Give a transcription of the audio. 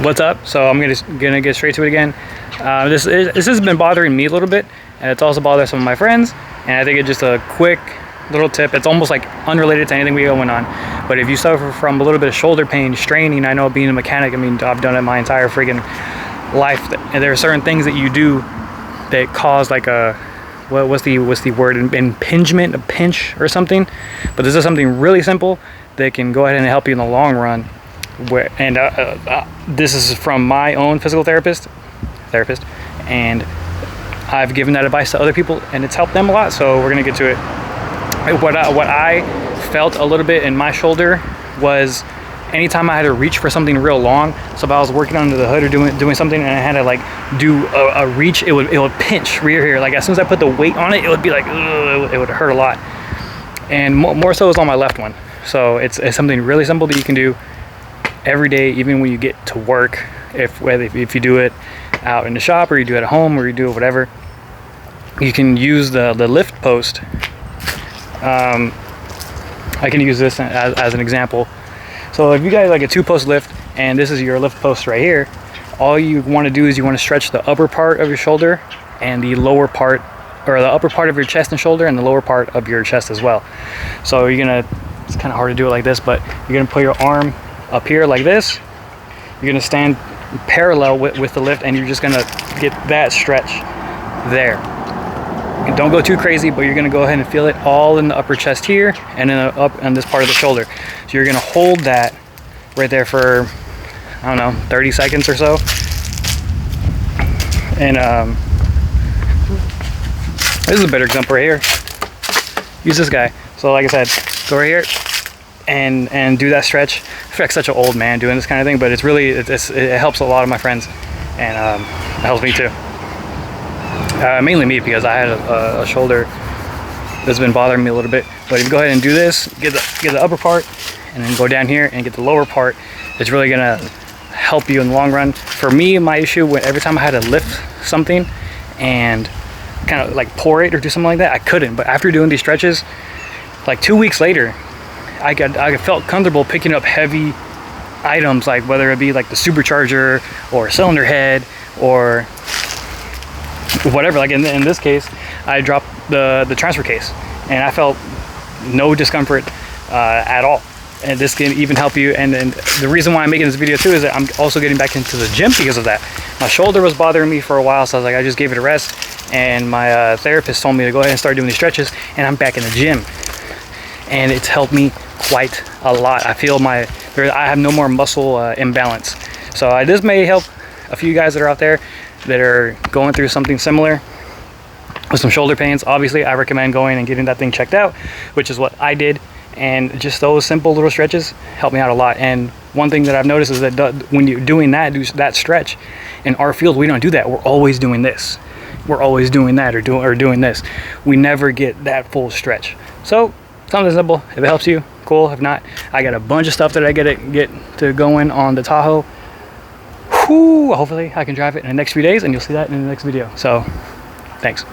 what's up. So I'm gonna get straight to it again. This has been bothering me a little bit, and it's also bothered some of my friends, and I think it's just a quick little tip. It's almost like unrelated to anything we got going on, but if you suffer from a little bit of shoulder pain, straining, I know being a mechanic, I mean, I've done it my entire freaking life, and there are certain things that you do that cause like a what's the word, impingement, a pinch or something. But this is something really simple that can go ahead and help you in the long run. This is from my own physical therapist, and I've given that advice to other people, and it's helped them a lot. So we're gonna get to it. What I felt a little bit in my shoulder was anytime I had to reach for something real long. So if I was working under the hood or doing something, and I had to like do a reach, it would pinch rear here. Like as soon as I put the weight on it, it would be like, ugh, it would hurt a lot. And more so is on my left one. So it's something really simple that you can do every day, even when you get to work. If you do it out in the shop, or you do it at home, or you do it whatever, you can use the lift post. I can use this as an example. So if you got like a 2-post lift, and this is your lift post right here, all you want to do is you want to stretch the upper part of your shoulder and the lower part, or the upper part of your chest and shoulder, and the lower part of your chest as well. So you're gonna, it's kind of hard to do it like this, but you're gonna put your arm up here like this. You're gonna stand parallel with the lift, and you're just gonna get that stretch there. And don't go too crazy, but you're gonna go ahead and feel it all in the upper chest here, and then up on this part of the shoulder. So you're gonna hold that right there for, I don't know, 30 seconds or so. And this is a better example right here. Use this guy. So like I said, go right here and do that stretch. I feel like such an old man doing this kind of thing, but it's really, it helps a lot of my friends, and it helps me too. Mainly me, because I had a shoulder that's been bothering me a little bit. But if you go ahead and do this, get the upper part, and then go down here and get the lower part, it's really gonna help you in the long run. For me, my issue, every time I had to lift something and kind of like pour it or do something like that, I couldn't. But after doing these stretches, like 2 weeks later, I felt comfortable picking up heavy items, like whether it be like the supercharger or cylinder head or whatever. Like in this case, I dropped the transfer case, and I felt no discomfort at all. And this can even help you. And the reason why I'm making this video too is that I'm also getting back into the gym because of that. My shoulder was bothering me for a while, so I was like, I just gave it a rest. And my therapist told me to go ahead and start doing these stretches, and I'm back in the gym. And it's helped me quite a lot. I feel I have no more muscle imbalance. So this may help a few guys that are out there that are going through something similar with some shoulder pains. Obviously, I recommend going and getting that thing checked out, which is what I did. And just those simple little stretches help me out a lot. And one thing that I've noticed is that when you're doing that stretch, in our field, we don't do that. We're always doing this. We're always doing that or doing this. We never get that full stretch. So something simple. If it helps you, cool. If not, I got a bunch of stuff that I get to going on the Tahoe. Whew, hopefully I can drive it in the next few days, and you'll see that in the next video. So thanks.